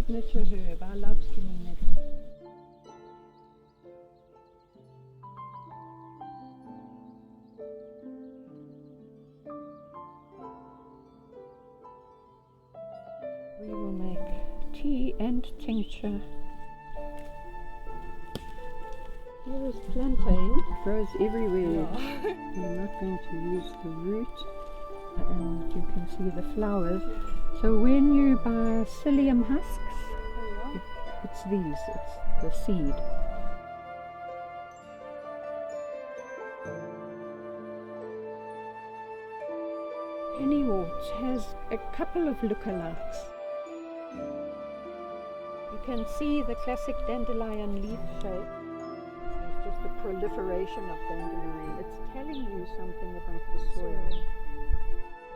signature herb. I love stinging nettle. We will make tea and tincture. Here is plantain. It grows everywhere. We're not going to use the root, and you can see the flowers. So when you buy psyllium husks, it's these, it's the seed. Pennywort has a couple of lookalikes. You can see the classic dandelion leaf shape. It's just the proliferation of dandelion. It's telling you something about the soil.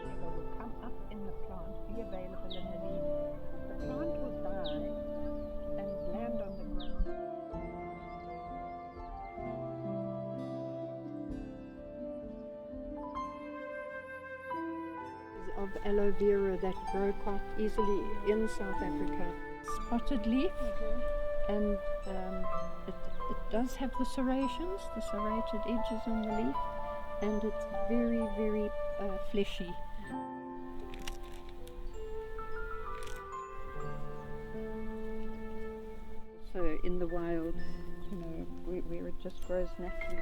It will come up in the plant, be available in the leaf. The plant will die and land on the ground. Of aloe vera that grow quite easily in South Africa. Spotted leaf, and it does have the serrations, the serrated edges on the leaf, and it's very, very fleshy. So in the wild, you know, where it just grows naturally.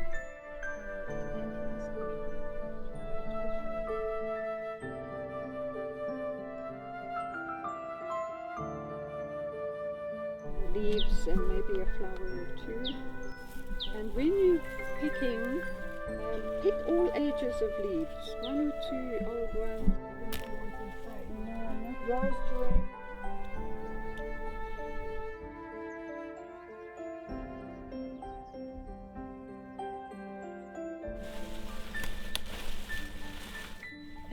Leaves and maybe a flower or two. And when you're picking, pick all ages of leaves. One or two old ones. No, not rose geranium.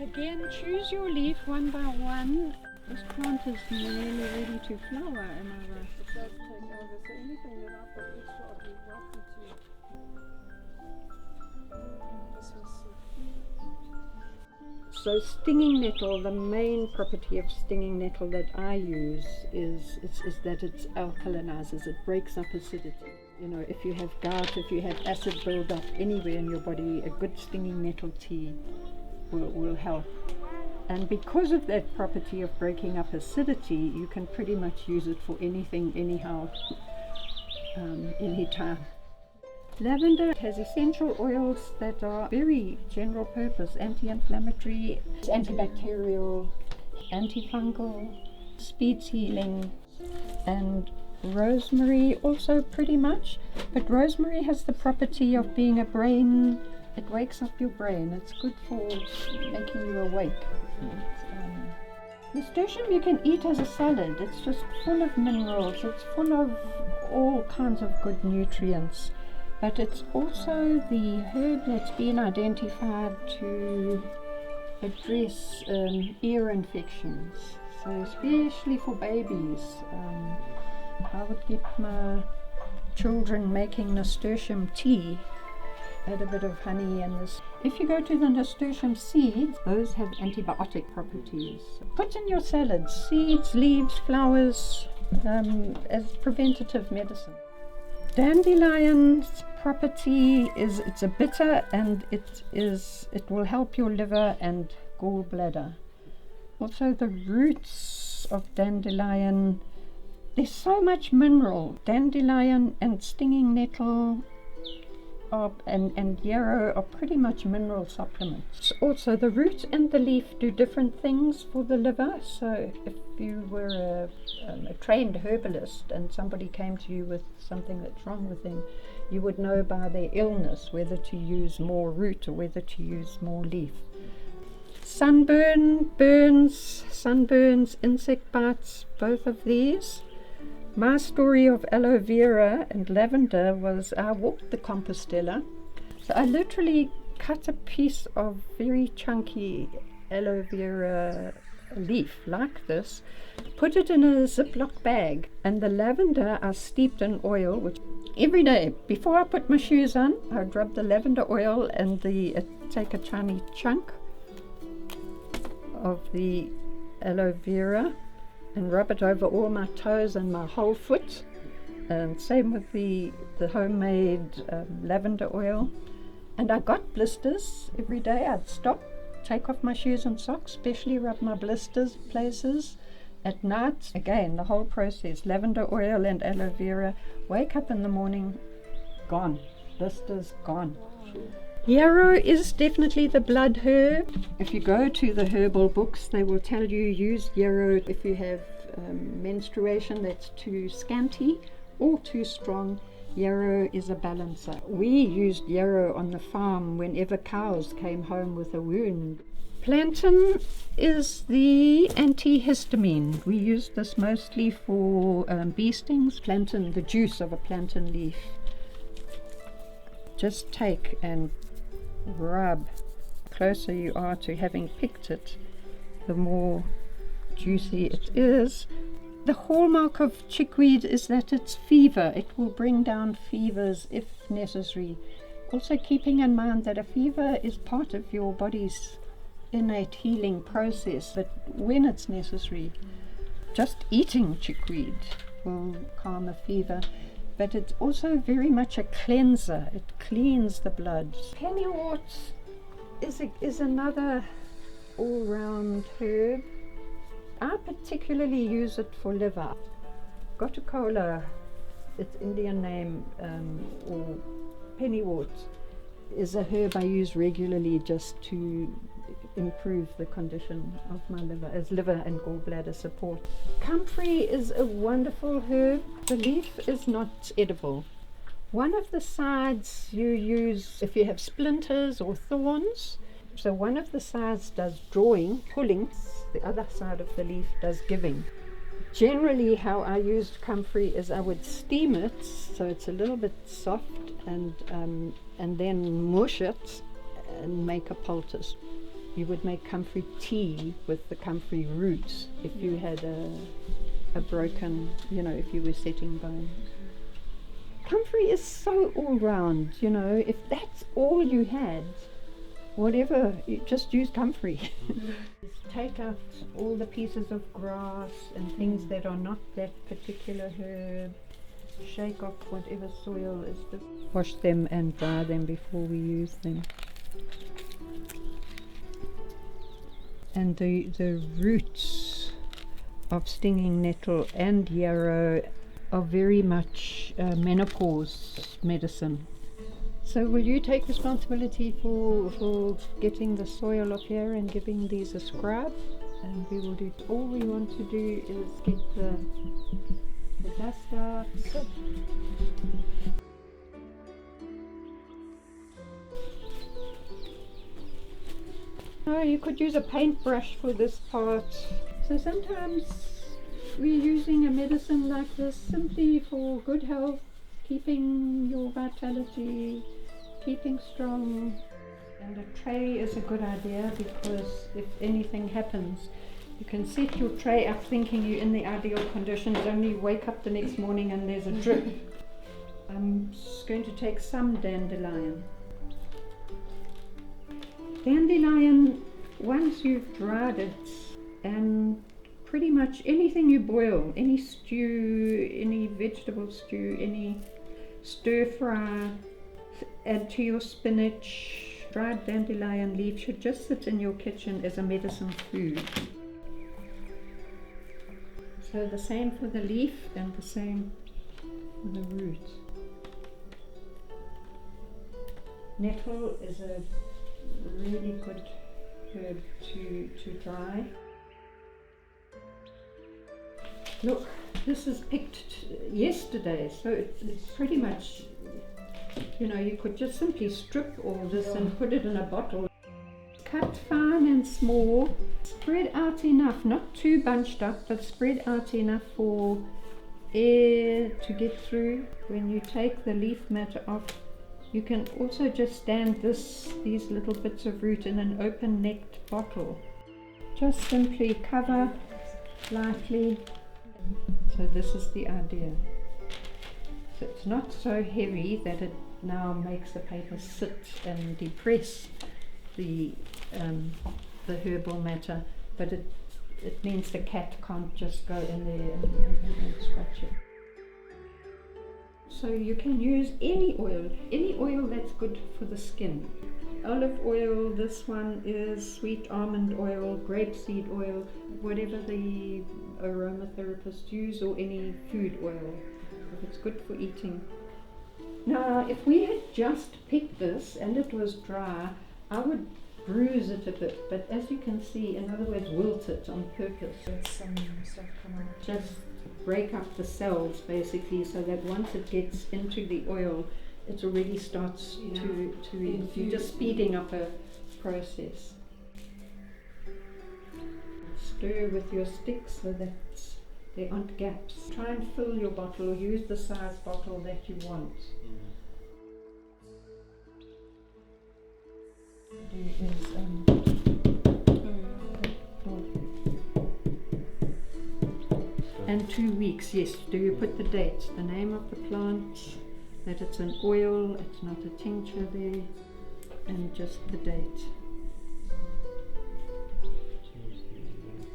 Again, choose your leaf one by one. This plant is nearly ready to flower, am I right? It does take over, so anything that I've got extra, I'll be welcome to. This was So stinging nettle, the main property of stinging nettle that I use is that it alkalinizes, it breaks up acidity. You know, if you have gout, if you have acid buildup anywhere in your body, a good stinging nettle tea will help. And because of that property of breaking up acidity, you can pretty much use it for anything, anyhow, anytime. Lavender has essential oils that are very general purpose, anti-inflammatory, antibacterial, antifungal, speeds healing, and rosemary also pretty much. But rosemary has the property of being a brain, it wakes up your brain, it's good for making you awake. Nasturtium you can eat as a salad. It's just full of minerals. It's full of all kinds of good nutrients. But it's also the herb that's been identified to address ear infections. So especially for babies, I would get my children making nasturtium tea. Add a bit of honey and this. If you go to the nasturtium seeds, those have antibiotic properties. Put in your salads, seeds, leaves, flowers, as preventative medicine. Dandelion's property is it's a bitter, and it will help your liver and gallbladder. Also the roots of dandelion, there's so much mineral. Dandelion and stinging nettle and yarrow are pretty much mineral supplements. Also the root and the leaf do different things for the liver. So if you were a trained herbalist and somebody came to you with something that's wrong with them, you would know by their illness whether to use more root or whether to use more leaf. Sunburns, insect bites, both of these. My story of aloe vera and lavender was I walked the Compostela. So I literally cut a piece of very chunky aloe vera leaf like this, put it in a Ziploc bag, and the lavender I steeped in oil, which every day before I put my shoes on, I'd rub the lavender oil and take a tiny chunk of the aloe vera and rub it over all my toes and my whole foot. And same with the homemade lavender oil. And I got blisters every day. I'd stop, take off my shoes and socks, especially rub my blisters places. At night, again, the whole process, lavender oil and aloe vera. Wake up in the morning, gone. Blisters, gone. Yarrow is definitely the blood herb. If you go to the herbal books, they will tell you use yarrow if you have menstruation that's too scanty or too strong. Yarrow is a balancer. We used yarrow on the farm whenever cows came home with a wound. Plantain is the antihistamine. We use this mostly for bee stings. Plantain, the juice of a plantain leaf. Just take and rub. The closer you are to having picked it, the more juicy it is. The hallmark of chickweed is that it's fever. It will bring down fevers if necessary. Also keeping in mind that a fever is part of your body's innate healing process, but when it's necessary, just eating chickweed will calm a fever. But it's also very much a cleanser. It cleans the blood. Pennywort is another all-round herb. I particularly use it for liver. Gotukola, its Indian name, or pennywort, is a herb I use regularly just to improve the condition of my liver, as liver and gallbladder support. Comfrey is a wonderful herb. The leaf is not edible. One of the sides you use if you have splinters or thorns. So one of the sides does drawing, pulling, the other side of the leaf does giving. Generally how I used comfrey is I would steam it so it's a little bit soft and then mush it and make a poultice. You would make comfrey tea with the comfrey roots if you had a broken, if you were setting bone. Comfrey is so all round, if that's all you had, whatever, you just use comfrey. Take out all the pieces of grass and things that are not that particular herb. Shake off whatever soil is. Wash them and dry them before we use them. And the roots of stinging nettle and yarrow are very much menopause medicine. So will you take responsibility for getting the soil off here and giving these a scrub? And we will do, all we want to do is get the dust out. Oh, you could use a paintbrush for this part. So sometimes we're using a medicine like this simply for good health, keeping your vitality, keeping strong. And a tray is a good idea because if anything happens, you can set your tray up thinking you're in the ideal conditions, only wake up the next morning and there's a drip. I'm just going to take some dandelion. Dandelion, once you've dried it, and pretty much anything you boil, any stew, any vegetable stew, any stir fry, add to your spinach. Dried dandelion leaf should just sit in your kitchen as a medicine food. So the same for the leaf and the same for the root. Nettle is a really good herb to dry. Look, this is picked yesterday, so it's pretty much, you could just simply strip all this and put it in a bottle. Cut fine and small, spread out enough, not too bunched up, but spread out enough for air to get through. When you take the leaf matter off, you can also just stand these little bits of root in an open-necked bottle. Just simply cover lightly. So this is the idea. So it's not so heavy that it now makes the paper sit and depress the herbal matter, but it it means the cat can't just go in there and scratch it. So you can use any oil that's good for the skin. Olive oil, this one is sweet almond oil, grapeseed oil, whatever the aromatherapists use, or any food oil, if it's good for eating. Now, if we had just picked this and it was dry, I would bruise it a bit, but as you can see, in other words, wilt it on purpose. Let some stuff come out. Just break up the cells basically, so that once it gets into the oil, it already starts to you're just speeding up a process. Stir with your stick so that there aren't gaps. Try and fill your bottle, or use the size bottle that you want. And 2 weeks, yes. Do you put the date, the name of the plant, that it's an oil, it's not a tincture there, and just the date.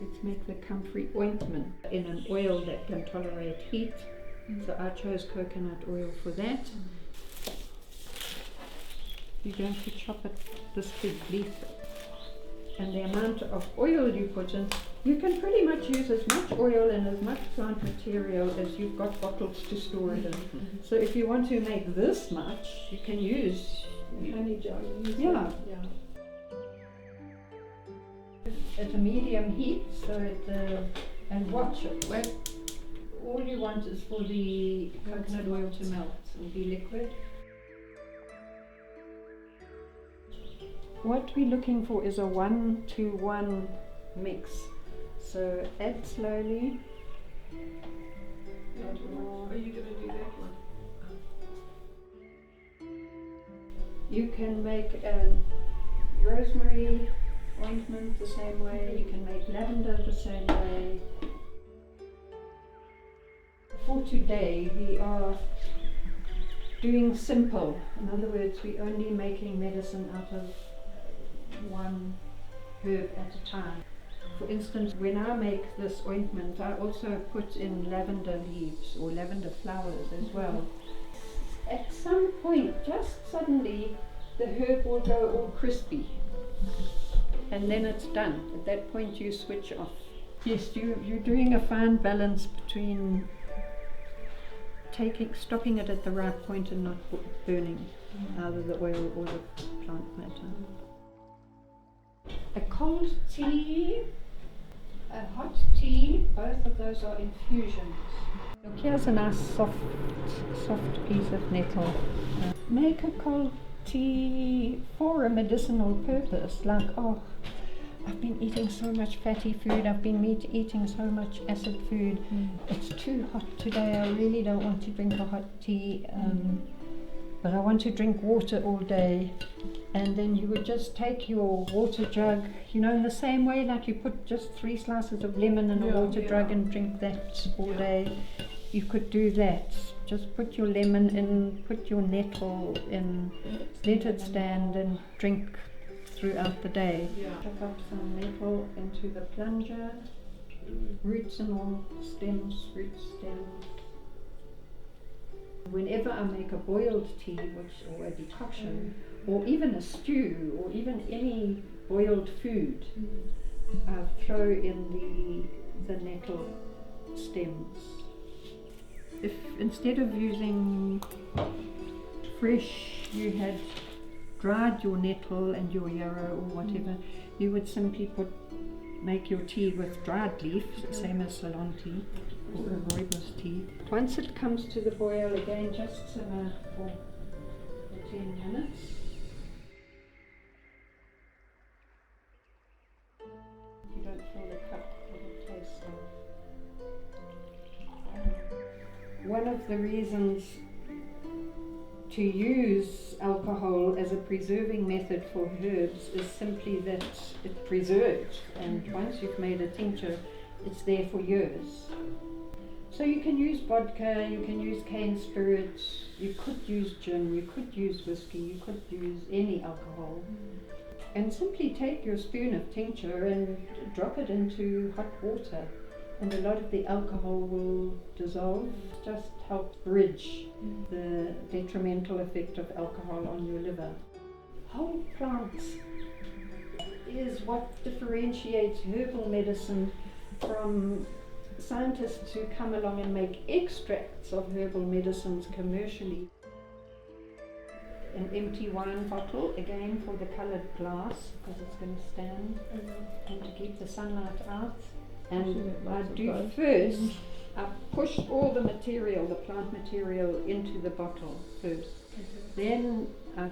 Let's make the comfrey ointment in an oil that can tolerate heat. So I chose coconut oil for that. You're going to chop it this big leaf, and the amount of oil you put in, you can pretty much use as much oil and as much plant material as you've got bottles to store it in. So if you want to make this much, you can use Honey jar. Yeah. At a medium heat, so and watch it. All you want is for the coconut oil to melt and be liquid. What we're looking for is a 1-to-1 mix. So add slowly. Are you going to do that one? You can make a rosemary ointment the same way, you can make lavender the same way. For today we are doing simple. In other words, we're only making medicine out of one herb at a time. For instance, when I make this ointment, I also put in lavender leaves or lavender flowers as well. At some point, just suddenly, the herb will go all crispy, and then it's done. At that point, you switch off. Yes, you're doing a fine balance between stopping it at the right point and not burning either the oil or the plant matter. A cold tea, a hot tea, both of those are infusions. Look, here's a nice soft piece of nettle. Make a cold tea for a medicinal purpose, like, oh, I've been eating so much fatty food, I've been eating so much acid food, it's too hot today, I really don't want to drink a hot tea, but I want to drink water all day. And then you would just take your water jug, you know, in the same way like you put just 3 slices of lemon in a water jug and drink that all day. You could do that. Just put your lemon in, put your nettle in, let it stand and drink throughout the day. Chuck up some nettle into the plunger, roots and all, stems, roots, stems. Whenever I make a boiled tea, or a decoction, or even a stew, or even any boiled food, I throw in the nettle stems. If instead of using fresh, you had dried your nettle and your yarrow or whatever, you would simply make your tea with dried leaf, same as Ceylon tea or rooibos tea. Once it comes to the boil again, just simmer for 10 minutes. You don't fill the cup, it'll taste so. One of the reasons to use alcohol as a preserving method for herbs is simply that it preserves, and once you've made a tincture, it's there for years. So you can use vodka, you can use cane spirit, you could use gin, you could use whiskey, you could use any alcohol. And simply take your spoon of tincture and drop it into hot water, and a lot of the alcohol will dissolve. Just help bridge the detrimental effect of alcohol on your liver. Whole plants is what differentiates herbal medicine from scientists who come along and make extracts of herbal medicines commercially. An empty wine bottle, again for the coloured glass, because it's going to stand and to keep the sunlight out. And I do first, I push all the material, the plant material, into the bottle first. Then I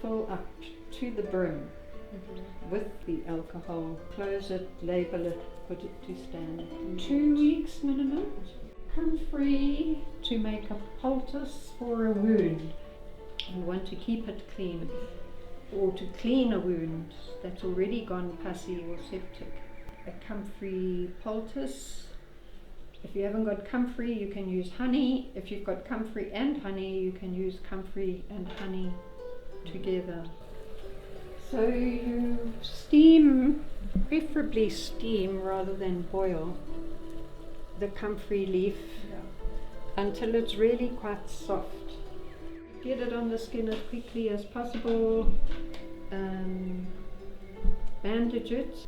fill up to the brim with the alcohol, close it, label it, put it to stand. 2 weeks minimum. Comfrey to make a poultice for a wound. You want to keep it clean, or to clean a wound that's already gone pussy or septic. A comfrey poultice. If you haven't got comfrey, you can use honey. If you've got comfrey and honey, you can use comfrey and honey together. So you steam, preferably steam rather than boil, the comfrey leaf until it's really quite soft. Get it on the skin as quickly as possible, bandage it.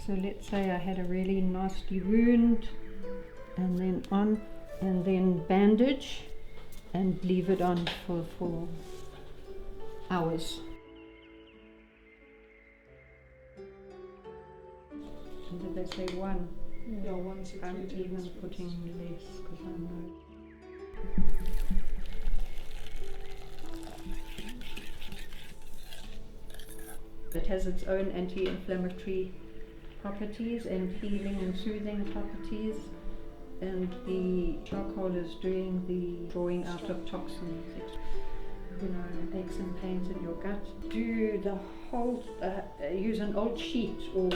So let's say I had a really nasty wound, and then bandage and leave it on for hours. And did they say one? Yeah, 1 to 3 I'm days. even putting less because I know. It has its own anti-inflammatory properties and healing and soothing properties, and the charcoal is doing the drawing out of toxins, aches and pains in your gut. Do the whole, use an old sheet or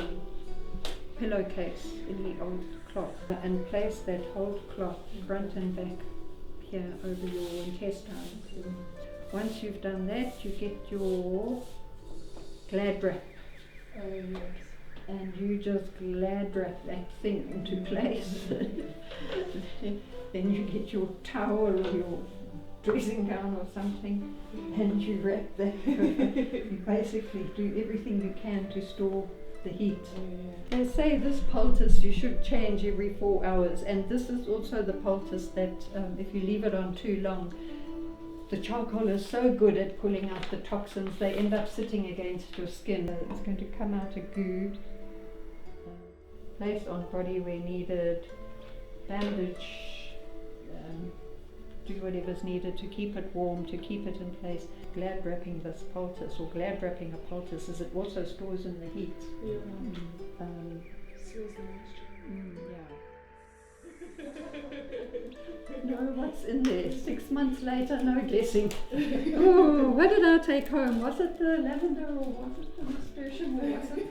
pillowcase, any old cloth, and place that whole cloth front and back here over your intestines. Once you've done that, you get your glad wrap, and you just glad wrap that thing into place. Then you get your towel or your dressing gown or something, and you wrap that. You basically do everything you can to store the heat. They say this poultice you should change every 4 hours, and this is also the poultice that if you leave it on too long, the charcoal is so good at pulling out the toxins, they end up sitting against your skin. It's going to come out a goo. Place on body where needed, bandage, do whatever's needed to keep it warm, to keep it in place. Glad wrapping this poultice, or glad wrapping a poultice, is it also stores in the heat. Seals the moisture. No, what's in there? 6 months later, no guessing. Oh, what did I take home? Was it the lavender, or was it the nasturtium, or was it